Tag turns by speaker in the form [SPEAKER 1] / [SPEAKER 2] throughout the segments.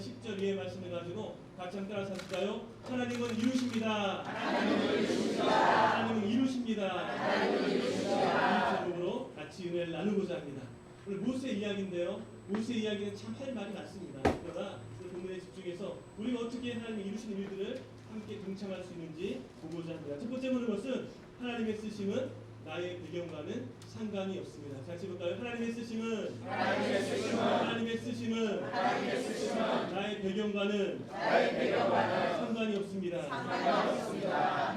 [SPEAKER 1] 10절 이하의 말씀을 가지고 같이 한번 따라서 하실까요? 하나님은 이루십니다. 하나님은 이루십니다. 이 제목으로 같이 은혜를 나누고자 합니다. 오늘 모세 이야기인데요. 모세 이야기는 참 할 말이 많습니다. 그러나 그 본문에 집중해서 우리가 어떻게 하나님이 이루신 일들을 함께 동참할 수 있는지 보고자 합니다. 첫 번째 보는 것은 하나님의 쓰심은 나의 배경과는 상관이 없습니다. 같이 볼까요? 하나님의 쓰심은 나의 배경과는 상관이 없습니다.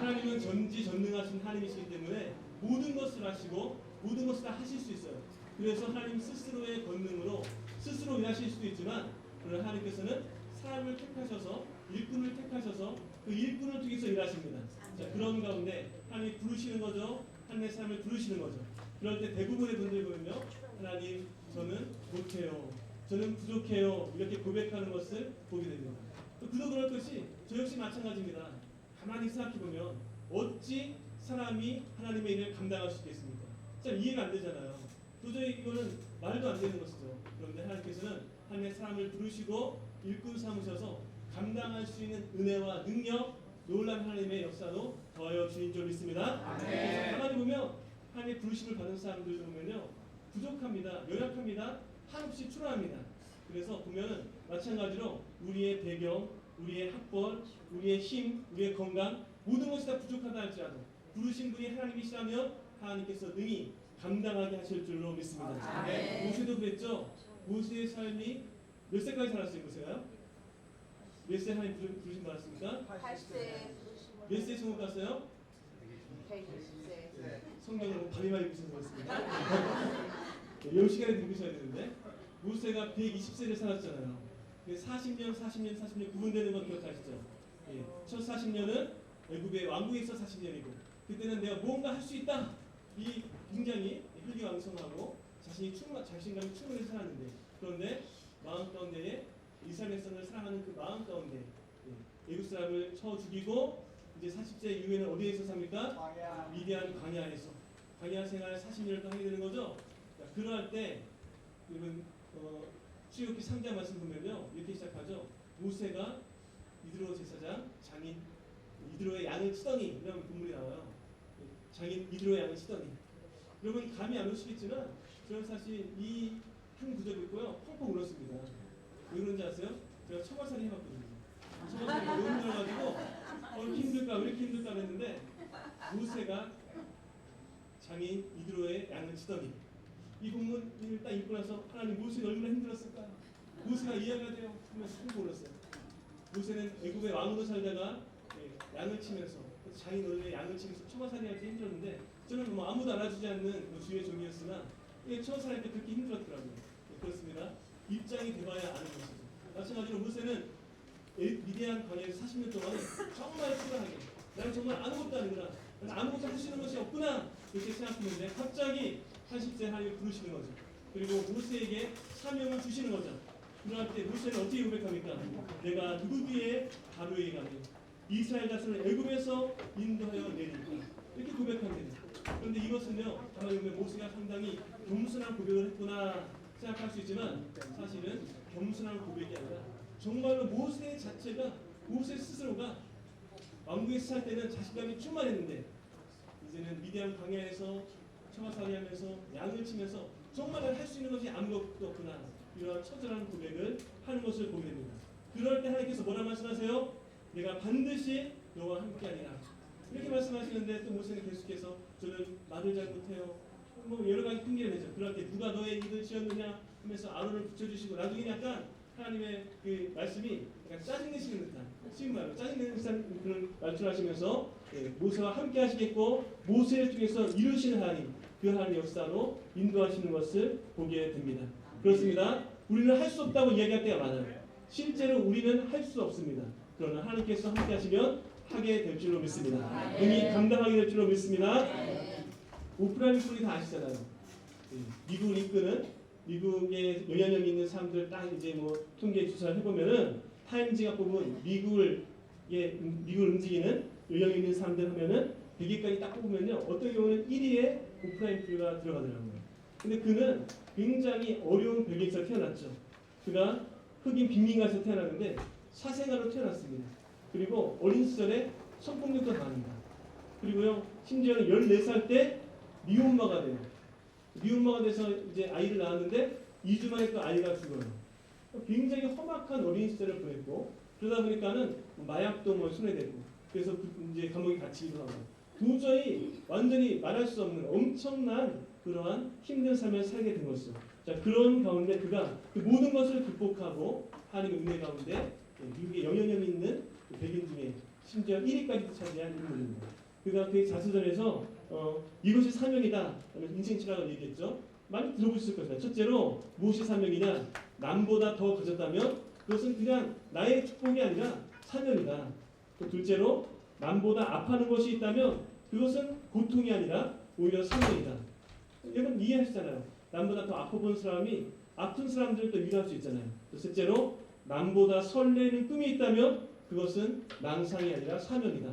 [SPEAKER 1] 하나님은 전지전능하신 하나님이시기 때문에 모든 것을 하시고 모든 것을 다 하실 수 있어요. 그래서 하나님 스스로의 권능으로 스스로 일하실 수도 있지만, 그러나 하나님께서는 사람을 택하셔서 일꾼을 택하셔서 그 일꾼을 통해서 일하십니다. 자, 그런 가운데 하나님이 부르시는 거죠. 하나님의 사람을 부르시는 거죠. 그럴 때 대부분의 분들이 보면요, 하나님 저는 못해요, 저는 부족해요, 이렇게 고백하는 것을 보게 됩니다. 또 그도 그럴 것이 저 역시 마찬가지입니다. 가만히 생각해 보면 어찌 사람이 하나님의 일을 감당할 수 있겠습니까? 참 이해가 안 되잖아요. 도저히 이거는 말도 안 되는 것이죠. 그런데 하나님께서는 하나님의 사람을 부르시고 일꾼 삼으셔서 감당할 수 있는 은혜와 능력, 놀라운 하나님의 역사도 더하여 주인 줄 믿습니다. 그래서 가만히 보면 하나님의 부르심을 받은 사람들 보면요, 부족합니다. 연약합니다. 한없이 초라합니다. 그래서 보면은 마찬가지로 우리의 배경, 우리의 학벌, 우리의 힘, 우리의 건강 모든 것이 다 부족하다 할지라도 부르신 분이 하나님이시라면 하나님께서 능히 감당하게 하실 줄로 믿습니다. 모세도 그랬죠. 모세의 삶이 몇 세까지 살았어요? 모세가요? 몇 세 하나님 부르심 받았습니까?
[SPEAKER 2] 8세.
[SPEAKER 1] 몇 세 천국 갔어요?
[SPEAKER 2] 120세.
[SPEAKER 1] 성경을 많이 읽으셔서 그렇습니다. 이 시간에 읽으셔야 되는데 모세가 120세를 살았잖아요. 40년 구분되는 건 기억하시죠? 예, 첫 40년은 애굽의 왕국에서 40년이고 그때는 내가 뭔가 할 수 있다. 이 굉장히 혈기왕성하고 자신감이 충분해서 살았는데, 그런데 마음 가운데에 이스라엘 백성을 사랑하는 그 마음 가운데 애굽 사람을 쳐 죽이고 이제 40세 이후에는 어디에서 삽니까? 미디안 광야에서 광야 생활 40년을 또 하게 되는 거죠. 자, 그러할 때 여러분 출애굽기 3장 말씀 보면요, 이렇게 시작하죠. 모세가 이드로 제사장 장인 이드로의 양을 치더니 이런 본문이 나와요. 장인 이드로의 양을 치더니, 여러분 감이 안 오시겠지만 저는 사실 이 한 구절 읽고요 펑펑 울었습니다. 왜 그런지 아세요? 제가 처가살이 해봤거든요. 처가살이 너무 힘들어가지고 힘들까 왜 이렇게 힘들까 했는데 모세가 장인 이드로의 양을 치더니, 이 본문을 딱 읽고 나서 하나님 모세가 얼마나 힘들었을까, 모세가 이해가 돼요 하면서 펑펑 울었어요. 모세는 애굽의 왕으로 살다가 양을 치면서 장인 어른의 양을 치면서 처가살이 할 때 힘들었는데, 저는 뭐 아무도 알아주지 않는 주의 종이었으나 처가살이 할 때 그렇게 힘들었더라고요. 그렇습니다. 입장이 돼봐야 아는 것이죠. 마찬가지로 모세는 미디안 광야에서 40년 동안 정말 초라하게 나는 정말 아무것도 아니구나, 나는 아무것도 할 수 있는 것이 없구나 이렇게 생각했는데 갑자기 80세 하나님을 부르시는 거죠. 그리고 모세에게 사명을 주시는 거죠. 그럴 때 모세는 어떻게 고백합니까? 내가 누구 뒤에 바로에게 가며 이스라엘 자손을 애굽에서 인도하여 내리리라, 이렇게 고백합니다. 그런데 이것은요, 가만히 보면 모세가 상당히 겸손한 고백을 했구나 생각할 수 있지만 사실은 겸손한 고백이 아니라 정말로 모세 자체가, 모세 스스로가 왕국에서 살 때는 자신감이 충만했는데 이제는 미디안 광야에서 처가살이하면서 양을 치면서 정말 할 수 있는 것이 아무것도 없구나, 이러한 처절한 고백을 하는 것을 보게 됩니다. 그럴 때 하나님께서 뭐라 말씀하세요? 내가 반드시 너와 함께하리라, 이렇게 말씀하시는데 또 모세는 계속해서 저는 말을 잘 못해요, 뭐 여러 가지 핑계를 내죠. 그럴 때 누가 너의 입을 지었느냐 하면서 아론을 붙여주시고, 나중에 약간 하나님의 그 말씀이 약간 짜증내시는 듯한, 쉬운 말로 짜증내는 듯한 그런 말투를 하시면서 모세와 함께 하시겠고 모세를 통해서 이루시는 하나님, 그 하나님의 역사로 인도하시는 것을 보게 됩니다. 그렇습니다. 우리는 할 수 없다고 이야기할 때가 많아요. 실제로 우리는 할 수 없습니다. 그러나 하나님께서 함께 하시면 하게 될 줄로 믿습니다. 능히 감당하게 될 줄로 믿습니다. 오프라인 소리 다 아시잖아요. 미국을 이끄는 미국의 영향력 있는 사람들 딱 이제 뭐 통계 조사를 해보면은 타임지가 뽑은 미국을 움직이는 영향력 있는 사람들 하면은 100위까지 딱 뽑으면요, 어떤 경우는 1위에 오프라인 프리가 들어가더라고요. 근데 그는 굉장히 어려운 배경에서 태어났죠. 그가 흑인 빈민가에서 태어났는데 사생아로 태어났습니다. 그리고 어린 시절에 성폭력도 당합니다. 그리고요, 심지어는 14살 때 미혼모가 돼요. 미혼모가 돼서 이제 아이를 낳았는데 2주 만에 또 아이가 죽어요. 굉장히 험악한 어린 시절을 보냈고, 그러다 보니까는 마약도 뭐 손에 대고, 그래서 이제 감옥에 갇히기도 하고, 도저히 완전히 말할 수 없는 엄청난 그러한 힘든 삶을 살게 된 것이죠. 자, 그런 가운데 그가 그 모든 것을 극복하고 하나님의 은혜 가운데 미국의 영향력 있는 백인 중에 심지어 1위까지도 차지한 인물입니다. 그가 그의 자서전에서 이것이 사명이다 라는 인생 철학을 얘기했죠. 많이 들어보셨을 것입니다. 첫째로 무엇이 사명이냐? 남보다 더 가졌다면 그것은 그냥 나의 축복이 아니라 사명이다. 또 둘째로 남보다 아파하는 것이 있다면 그것은 고통이 아니라 오히려 사명이다. 여러분 이해하시잖아요. 남보다 더 아파본 사람이 아픈 사람들을 또 위로할 수 있잖아요. 또 셋째로 남보다 설레는 꿈이 있다면 그것은 망상이 아니라 사명이다.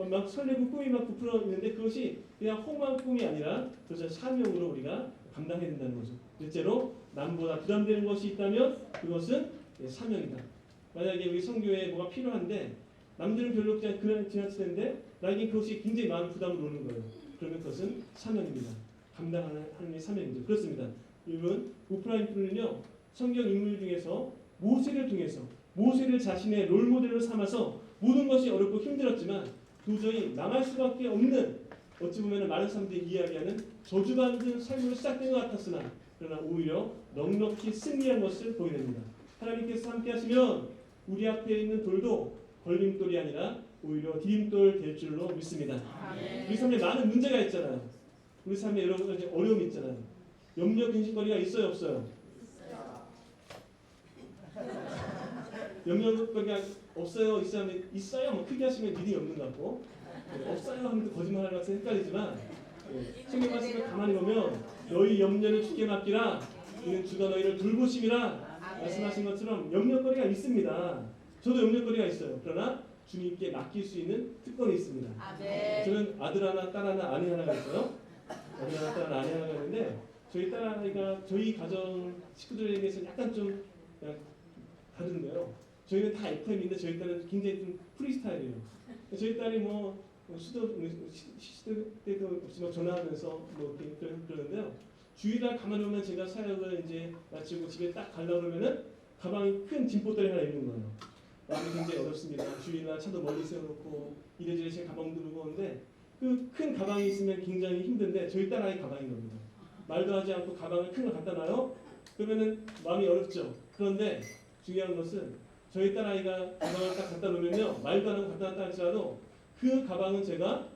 [SPEAKER 1] 막 설레고 꿈이 막 부풀어 있는데 그것이 그냥 허무한 꿈이 아니라 그것을 사명으로 우리가 감당해야 된다는 거죠. 넷째로 남보다 부담되는 것이 있다면 그것은 사명이다. 만약에 우리 성교에 뭐가 필요한데 남들은 별로 그냥 지나치는데 나에게 그것이 굉장히 많은 부담을 오는 거예요. 그러면 그것은 사명입니다. 감당하는 하나님의 사명이죠. 그렇습니다. 여러분 오프라 윈프리는요 성경 인물 중에서 모세를 통해서 모세를 자신의 롤모델로 삼아서 모든 것이 어렵고 힘들었지만 도저히 망할 수밖에 없는 어찌 보면 많은 사람들이 이야기하는 저주받은 삶으로 시작된 것 같았으나 그러나 오히려 넉넉히 승리한 것을 보게 됩니다. 하나님께서 함께 하시면 우리 앞에 있는 돌도 걸림돌이 아니라 오히려 디딤돌 될 줄로 믿습니다. 우리 삶에 많은 문제가 있잖아요. 우리 삶에 여러 가지 어려움이 있잖아요. 염려 근심거리가 있어요 없어요? 염려거리가 없어요 있어요 뭐 크게 하시면 믿음이 없는 것 같고 없어요 하면 또 거짓말하는 것 같아서 헷갈리지만 성경 말씀을 가만히 보면 너희 염려를 주께 맡기라 이는 주가 너희를 돌보심이라 말씀하신 것처럼 염려거리가 있습니다. 저도 염려거리가 있어요. 그러나 주님께 맡길 수 있는 특권이 있습니다. 저는 아들 하나 딸 하나 아내 하나가 있어요. 아들 하나 딸 하나 아내 하나가 있는데 저희 딸아이가 저희 가정 식구들에게서 약간 좀 다른데요. 저희는 다 FM인데 저희 딸은 굉장히 좀 프리스타일이에요. 저희 딸이 뭐 시도 때도 없이 막 전화하면서 뭐 이렇게 그러는데요. 주일날 가만히 보면 제가 사역을 이제 마치고 집에 딱 가려고 그러면은 가방에 큰 짐보따리 하나 있는 거예요. 마음이 굉장히 어렵습니다. 주일날 차도 멀리 세워놓고 이래저래 제 가방도 무거운데 그 큰 가방이 있으면 굉장히 힘든데 저희 딸아이 가방인 겁니다. 말도 하지 않고 가방을 큰 걸 갖다 놔요. 그러면은 마음이 어렵죠. 그런데 중요한 것은 저희 딸아이가 가방을 딱 갖다 놓으면요 말도 안 하고 갖다 놨다 할지라도 그 가방은 제가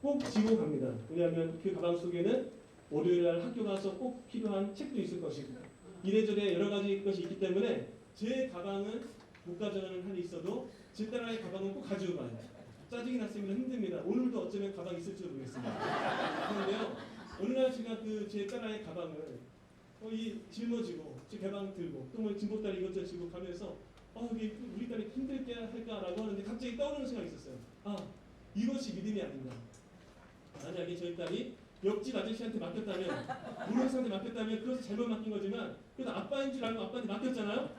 [SPEAKER 1] 꼭 지고 갑니다. 왜냐하면 그 가방 속에는 월요일날 학교 가서 꼭 필요한 책도 있을 것이고 이래저래 여러 가지 것이 있기 때문에 제 가방은 못 가져가는 한이 있어도 제 딸아이 가방은 꼭 가지고 가요. 짜증이 났으면 힘듭니다. 오늘도 어쩌면 가방이 있을지도 모르겠습니다. 그런데요 어느 날 제가 그 제 딸아이 가방을 이 짊어지고 제 가방 들고 또 뭐 짐보따리 이것저것 들고 가면서 이게 우리 딸이 힘들게 할까라고 하는데 갑자기 떠오르는 생각이 있었어요. 이것이 믿음이 아닌가. 만약에 저희 딸이 옆집 아저씨한테 맡겼다면 모르는 사람한테 맡겼다면 그것은 잘못 맡긴 거지만 그래도 아빠인 줄 알고 아빠한테 맡겼잖아요.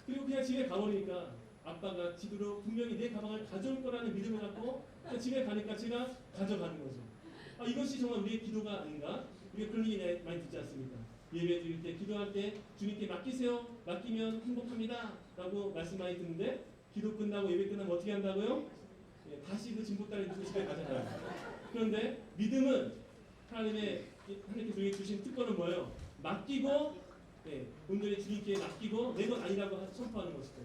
[SPEAKER 1] 그리고 그냥 집에 가버리니까 아빠가 집으로 분명히 내 가방을 가져올 거라는 믿음을 갖고 집에 가니까 제가 가져가는 거죠. 이것이 정말 우리의 기도가 아닌가. 우리가 그런 얘기 많이 듣지 않습니까? 예배 드릴 때 기도할 때 주님께 맡기세요. 맡기면 행복합니다 라고 말씀 많이 듣는데 기도 끝나고 예배 끝나면 어떻게 한다고요? 다시 그 짐보따리 들고 집에 가잖아요. 그런데 믿음은 하나님께서 우리에게 주신 특권은 뭐예요? 맡기고 온전히 주님께 맡기고 내 것 아니라고 선포하는 것이죠.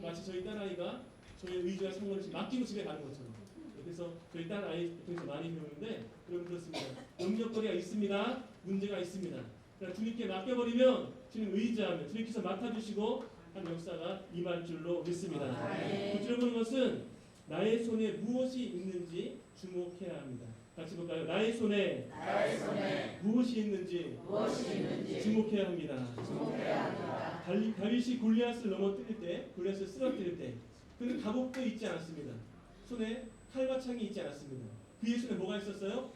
[SPEAKER 1] 마치 저희 딸아이가 저의 의지와 상관없이 맡기고 집에 가는 것처럼. 그래서 저희 딸아이 통해서 많이 배우는데 여러분 그렇습니다. 염려거리가 있습니다. 문제가 있습니다. 그러니까 주님께 맡겨버리면 주님 의지하면 주님께서 맡아주시고 한 역사가 임할 줄로 믿습니다. 구절을 보는 것은 나의 손에 무엇이 있는지 주목해야 합니다. 같이 볼까요? 나의 손에 무엇이 있는지 주목해야 합니다. 다윗이 골리앗을 넘어뜨릴 때, 골리앗을 쓰러뜨릴 때 그는 갑옷도 있지 않았습니다. 손에 칼과 창이 있지 않았습니다. 그의 손에 뭐가 있었어요?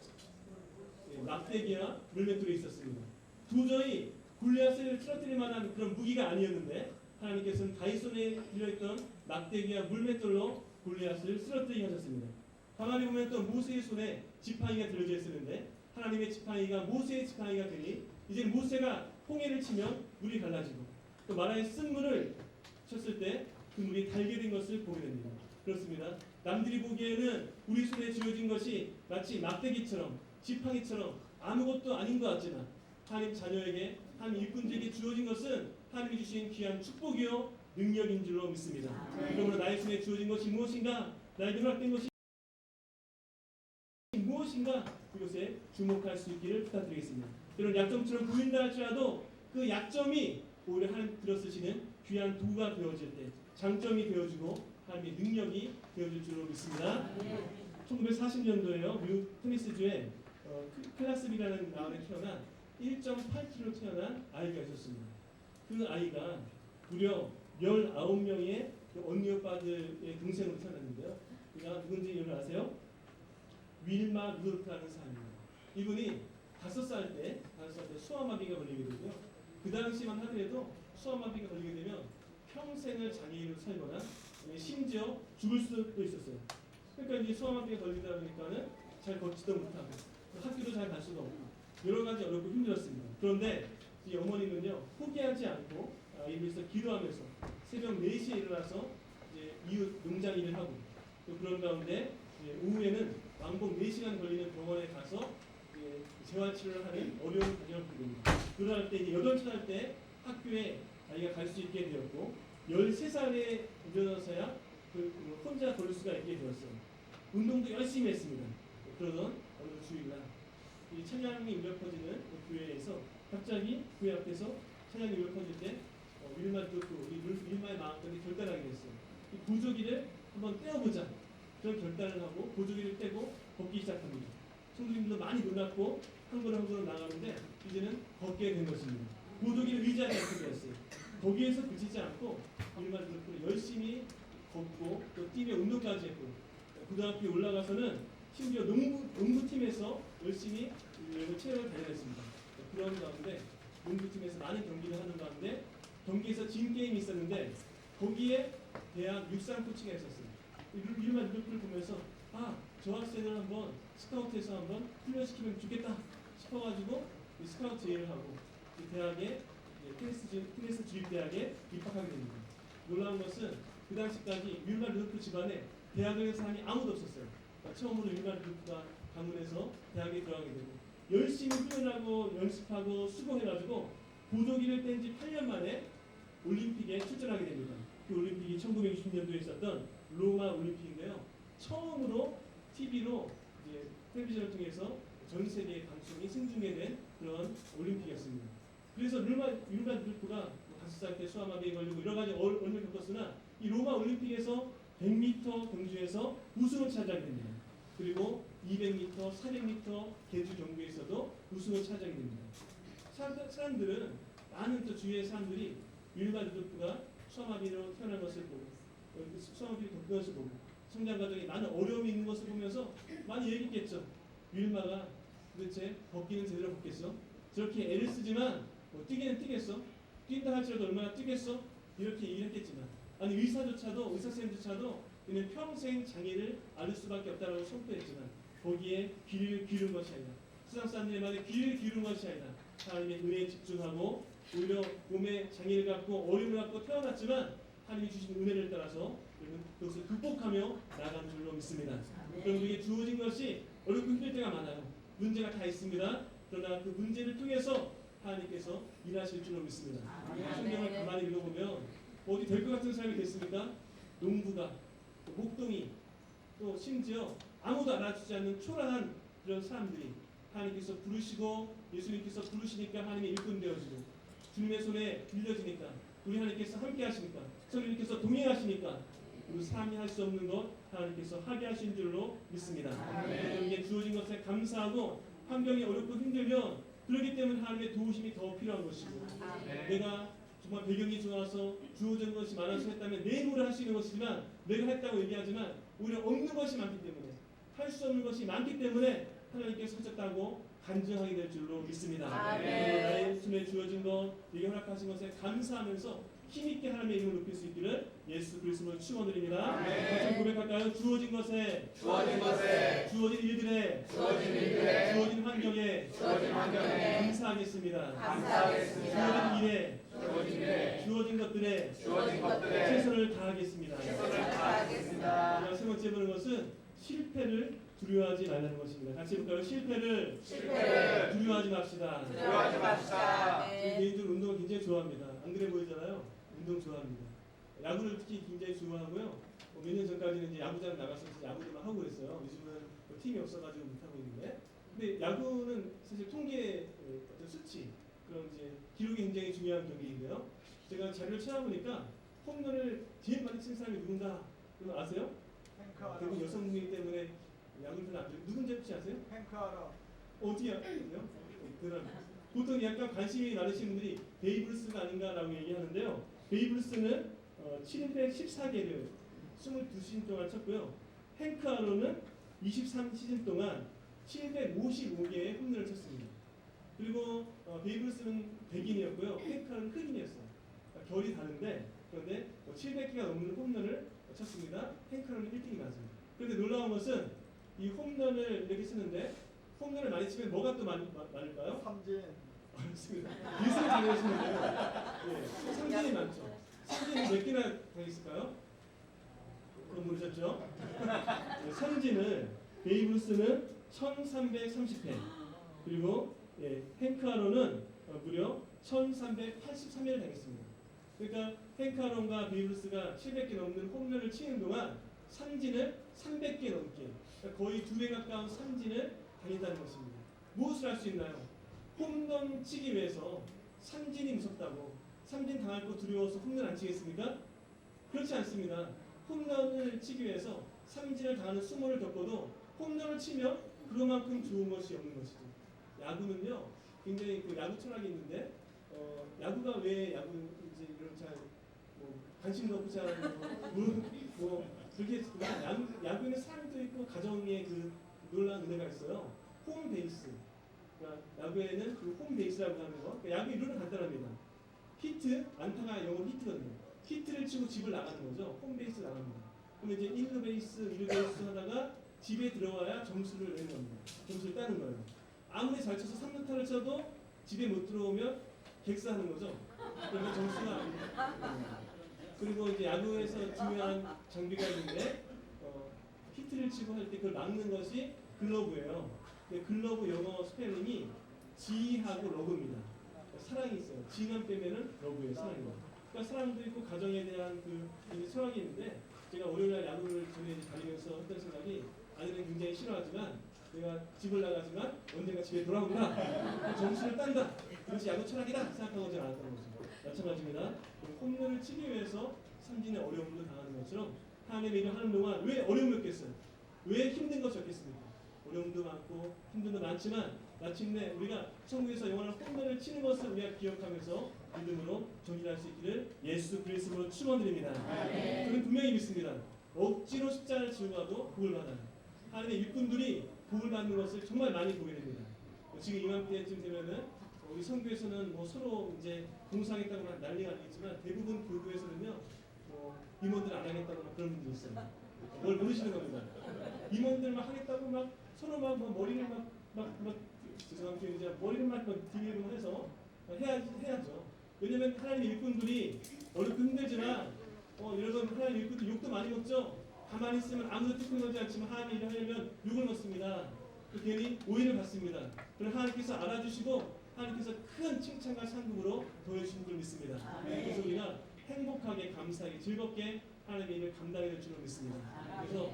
[SPEAKER 1] 막대기와 물맷돌이 있었습니다. 도저히 골리앗을 쓰러뜨릴 만한 그런 무기가 아니었는데 하나님께서는 다윗 손에 들려있던 막대기와 물맷돌로 골리앗을 쓰러뜨리게 하셨습니다. 가만히 보면 또 모세의 손에 지팡이가 들려져 있었는데 하나님의 지팡이가 모세의 지팡이가 되니 이제 모세가 홍해를 치면 물이 갈라지고 또 마라에 쓴 물을 쳤을 때 그 물이 달게 된 것을 보게 됩니다. 그렇습니다. 남들이 보기에는 우리 손에 쥐어진 것이 마치 막대기처럼 지팡이처럼 아무것도 아닌 것 같지만 하나님 자녀에게 하나님 일꾼들에게 주어진 것은 하나님이 주신 귀한 축복이요 능력인 줄로 믿습니다. 그러므로 나의 손에 주어진 것이 무엇인가, 나에게 허락된 것이 무엇인가, 그것에 주목할 수 있기를 부탁드리겠습니다. 이런 약점처럼 보인다 할지라도 그 약점이 오히려 하나님 들어쓰시는 귀한 도구가 되어질 때 장점이 되어주고 하나님의 능력이 되어질 줄로 믿습니다. 1940년도에요. 미국 테니스주에 클라스비라는 마을에 태어난 1.8kg 태어난 아이가 있었습니다. 그 아이가 무려 19명의 언니 오빠들의 동생으로 태어났는데요. 그가 누군지 여러분 아세요? 윌마 루돌프라는 사람입니다. 이분이 5살 때 소아마비가 걸리게 되고요. 그 당시만 하더라도 소아마비가 걸리게 되면 평생을 장애인으로 살거나 심지어 죽을 수도 있었어요. 그러니까 이제 소아마비가 걸리다 보니까는 잘 걷지도 못하고 학교도 잘 갈 수가 없고 여러 가지 어렵고 힘들었습니다. 그런데 이 어머니는요 포기하지 않고 아이를 위해서 기도하면서 새벽 4시에 일어나서 이제 이웃 농장 일을 하고 또 그런 가운데 오후에는 왕복 4시간 걸리는 병원에 가서 재활치료를 하는 어려운 과정을 보게 됩니다. 그러할 때 이제 8살 할 때 학교에 아이가 갈 수 있게 되었고 13살에 일어나서야 혼자 걸을 수가 있게 되었어요. 운동도 열심히 했습니다. 그러던 어느 주일날 이 찬양이 울려 퍼지는 교회에서 갑자기 교회 앞에서 찬양이 울려 퍼질 때 윌마 듣고 윌마의 마음까지 결단하게 됐어요. 이 보조기를 한번 떼어보자. 그런 결단을 하고 보조기를 떼고 걷기 시작합니다. 성도님들도 많이 놀랐고 한 걸음 한 걸음 나가는데 이제는 걷게 된 것입니다. 보조기를 의지하지 않게 되었어요. 거기에서 그치지 않고 윌마 듣고 열심히 걷고 또 뛰며 운동까지 했고 고등학교에 올라가서는 심지어 농구팀에서 열심히 체력을 단련했습니다. 그런 가운데 농구팀에서 많은 경기를 하는 가운데 경기에서 진 게임이 있었는데 거기에 대학 육상 코치가 있었어요. 윌마 루돌프를 보면서 저 학생을 한번 스카우트해서 한번 훈련시키면 좋겠다 싶어가지고 스카우트 제의를 하고 대학에 테니스 주립대학에 입학하게 됩니다. 놀라운 것은 그 당시까지 윌마 루돌프 집안에 대학을 간 사람이 아무도 없었어요. 그러니까 처음으로 윌마 루돌프가 강문에서 대학에 들어가게 되고 열심히 훈련하고 연습하고 수고해가지고 보조기를 뗀 지 8년 만에 올림픽에 출전하게 됩니다. 그 올림픽이 1960년도에 있었던 로마 올림픽인데요. 처음으로 TV로 텔레비전을 통해서 전 세계 방송이 생중계된 그런 올림픽이었습니다. 그래서 윌마 루돌프가 5살 때 소아마비에 걸리고 여러 가지 어려움을 겪었으나 이 로마 올림픽에서 100m 경주에서 우승을 차지하게 됩니다. 그리고 200m, 400m 계주 경주에서도 우승을 차지하게 됩니다. 사람들은 많은 또 주위의 사람들이 윌마 루돌프가 소아마비로 태어난 것을 보고 소아마비를 겪은 것을 보고 성장 과정에 많은 어려움이 있는 것을 보면서 많이 얘기했겠죠. 윌마가 도대체 걷기는 제대로 걷겠어? 저렇게 애를 쓰지만 뛰기는 뛰겠어? 뛴다 할지라도 얼마나 뛰겠어? 이렇게 얘기를 했겠지만 아니 의사선생님조차도 그는 평생 장애를 앓을 수밖에 없다고 선포했지만 거기에 귀를 기울인 것이 아니라 세상 사람들의 말에 귀를 기울인 것이 아니라 하나님의 은혜에 집중하고 오히려 몸에 장애를 갖고 어려움을 갖고 태어났지만 하나님이 주신 은혜를 따라서 그것을 극복하며 나아가는 줄로 믿습니다. 그럼 우리에게 주어진 것이 어렵고 힘들 때가 많아요. 문제가 다 있습니다. 그러나 그 문제를 통해서 하나님께서 일하실 줄로 믿습니다. 성경을 가만히 읽어보면 어디 될 것 같은 사람이 됐습니까? 농부가, 목동이, 또 심지어 아무도 알아주지 않는 초라한 그런 사람들이 하나님께서 부르시고 예수님께서 부르시니까 하나님의 일꾼 되어지고 주님의 손에 빌려지니까 우리 하나님께서 함께 하시니까 성령님께서 동행하시니까 우리 사람이 할 수 없는 것 하나님께서 하게 하신 줄로 믿습니다. 우리에게 주어진 것에 감사하고 환경이 어렵고 힘들면 그렇기 때문에 하나님의 도우심이 더 필요한 것이고 내가 정말 배경이 좋아서 주어진 것이 많아서 했다면 내 힘으로 할 수 있는 것이지만 내가 했다고 얘기하지만 오히려 없는 것이 많기 때문에 할 수 없는 것이 많기 때문에 하나님께서 하셨다고 간증하게 될 줄로 믿습니다. 나의 손에 주어진 것, 내게 허락하신 것에 감사하면서 힘있게 하나님의 이름을 높일 수 있기를 예수 그리스도로 축원드립니다. 같이 고백할까요? 주어진 것에, 주어진 일들에, 주어진 환경에 감사하겠습니다. 주어진 일에, 주어진 것들에 최선을 다하겠습니다. 세 번째 보는 것은 실패를 두려워하지 말라는 것입니다. 같이 해볼까요? 실패를 두려워하지 맙시다. 개인적으로 운동을 굉장히 좋아합니다. 안 그래 보이잖아요. 운동 좋아합니다. 야구를 특히 굉장히 좋아하고요. 몇 년 전까지는 이제 야구장 나가서 야구들만 하고 그랬어요. 요즘은 뭐 팀이 없어가지고 못 하고 있는데, 근데 야구는 사실 통계 어떤 수치 그런 이제 기록이 굉장히 중요한 경기인데요. 제가 자료를 찾아보니까 홈런을 제일 많이 친 사람이 누군가 그거 아세요? 대부분 여성분이기 때문에 야구를 별로 안 좋아해요. 누군지 혹시 아세요? 어떻게 아세요? 보통 약간 관심이 많으신 분들이 베이브 루스가 아닌가라고 얘기하는데요. 베이브 루스는 714개를 22시즌 동안 쳤고요. 행크 아론은 23시즌 동안 755개의 홈런을 쳤습니다. 그리고 베이브 루스는 백인이었고요. 행크 아론은 흑인이었어요. 그러니까 결이 다른데, 그런데 700개가 넘는 홈런을 쳤습니다. 행크 아론은 1등이 맞습니다. 그런데 놀라운 것은 이 홈런을 이렇게 쓰는데, 홈런을 많이 치면 뭐가 또 많을까요?
[SPEAKER 2] 삼진.
[SPEAKER 1] 알겠습니다. 예술을 잘하시는데요. 예, 삼진이 많죠. 삼진이 몇 개나 더 있을까요? 그건 모르셨죠? 예, 삼진을 베이브 루스는 1330회, 그리고 행크 아론은 무려 1383회를 당했습니다. 그러니까 행크 아론과 베이브 루스가 700개 넘는 홈런을 치는 동안 삼진을 300개 넘게, 그러니까 거의 2배 가까운 삼진을 당했다는 것입니다. 무엇을 할 수 있나요? 홈런 치기 위해서 삼진이 무섭다고, 삼진 당할 거 두려워서 홈런 안 치겠습니까? 그렇지 않습니다. 홈런을 치기 위해서 삼진을 당하는 수모를 겪어도 홈런을 치면 그만큼 좋은 것이 없는 것이죠. 야구는요, 굉장히 그 야구 철학이 있는데, 야구가 왜 야구 이제 이런 잘 관심도 없고 잘 그렇게 야구에는 사람도 있고 가정의 그 놀라운 은혜가 있어요. 홈 베이스. 그러니까 야구에는 그 홈 베이스라고 하는 거. 그러니까 야구 이론은 간단합니다. 히트, 안타가 영어로 히트거든요. 히트를 치고 집을 나가는 거죠. 홈 베이스 나갑니다. 그럼 이제 1루 베이스, 2루 베이스 하다가 집에 들어와야 점수를 내는 겁니다. 점수를 따는 거예요. 아무리 잘 쳐서 3루타를 쳐도 집에 못 들어오면 객사하는 거죠. 그러면 점수가 안 됩니다. 그리고 이제 야구에서 중요한 장비가 있는데, 히트를 치고 할 때 그걸 막는 것이 글러브예요. 글러브 영어 스펠링이 G하고 러브입니다. 사랑이 있어요. G만 빼면은 러브예요. 사랑이요. 그러니까 사랑도 있고 가정에 대한 그 철학이 있는데, 제가 월요일날 야구를 전에 다니면서 했던 생각이, 아내는 굉장히 싫어하지만 내가 집을 나가지만 언젠가 집에 돌아온다, 점수를 딴다, 그것이 야구 철학이다 생각하고 제가 나왔던 거죠. 마찬가지입니다. 홈런을 치기 위해서 삼진의 어려움도 당하는 것처럼 하나님의 일을 하는 동안 왜 어려움이 없겠어요? 왜 힘든 것이 없겠습니까? 어려움도 많고 힘듦도 많지만 마침내 우리가 천국에서 영원한 홈런을 치는 것을 우리가 기억하면서 믿음으로 전진할 수 있기를 예수 그리스도로 축원드립니다. 저는 분명히 믿습니다. 억지로 십자가를 지고 가도 복을 받아요. 하나님의 일꾼들이 복을 받는 것을 정말 많이 보게 됩니다. 지금 이맘때쯤 되면은 우리 선교에서는 서로 이제 봉사하겠다고 난리가 아니겠지만, 대부분 교구에서는요 임원들 안 하겠다고 그런 분들이 있어요. 뭘 모르시는 겁니다. 임원들만 하겠다고 서로 머리를 죄송한 표현이지만 머리를 디비로 해서 해야죠. 왜냐면 하나님의 일꾼들이 어렵고 힘들지만 여러분, 하나님의 일꾼들 욕도 많이 먹죠. 가만히 있으면 아무도 뜻하지 않지만 하나님 일을 하려면 욕을 먹습니다. 괜히 오해를 받습니다. 그럼 하나님께서 알아주시고 하나님께서 큰 칭찬과 상급으로 더해주신 줄 믿습니다. 그래서 우리가 행복하게, 감사하게, 즐겁게 하나님의 일을 감당해야 될 줄로 믿습니다. 그래서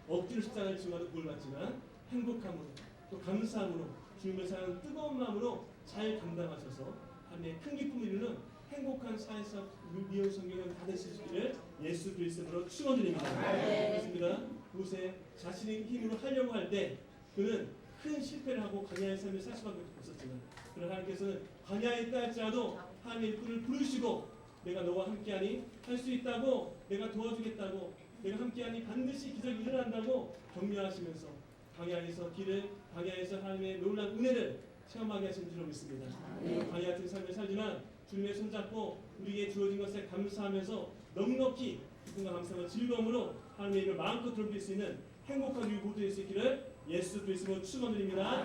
[SPEAKER 1] 억지로 십자가를 지고 가도 복을 받지만 행복함으로, 또 감사함으로, 주님을 사랑하는 뜨거운 마음으로 잘 감당하셔서 하나님의 큰 기쁨을 이루는 행복한 사회사 미혼 성경을 다 되시기를 예수 그리스도로 축원드립니다. 그렇습니다. 그곳에 자신의 힘으로 하려고 할 때 그는 큰 실패를 하고 광야의 삶을 살 수밖에 없었지만, 그러나 하나님께서는 광야에 있다 할지라도 하나님의 일꾼을 부르시고 내가 너와 함께하니 할 수 있다고, 내가 도와주겠다고, 내가 함께하니 반드시 기적이 일어난다고 격려하시면서 광야에서 하나님의 놀라운 은혜를 체험하게 하신 줄로 믿습니다. 광야 같은 삶을 살지만 주님의 손잡고 우리에게 주어진 것에 감사하면서 넉넉히 기쁨과 감사와 즐거움으로 하나님의 이름을 마음껏 드릴 수 있는 행복한 우리 모두 될 수 있기를 예수 그리스도로 축원드립니다.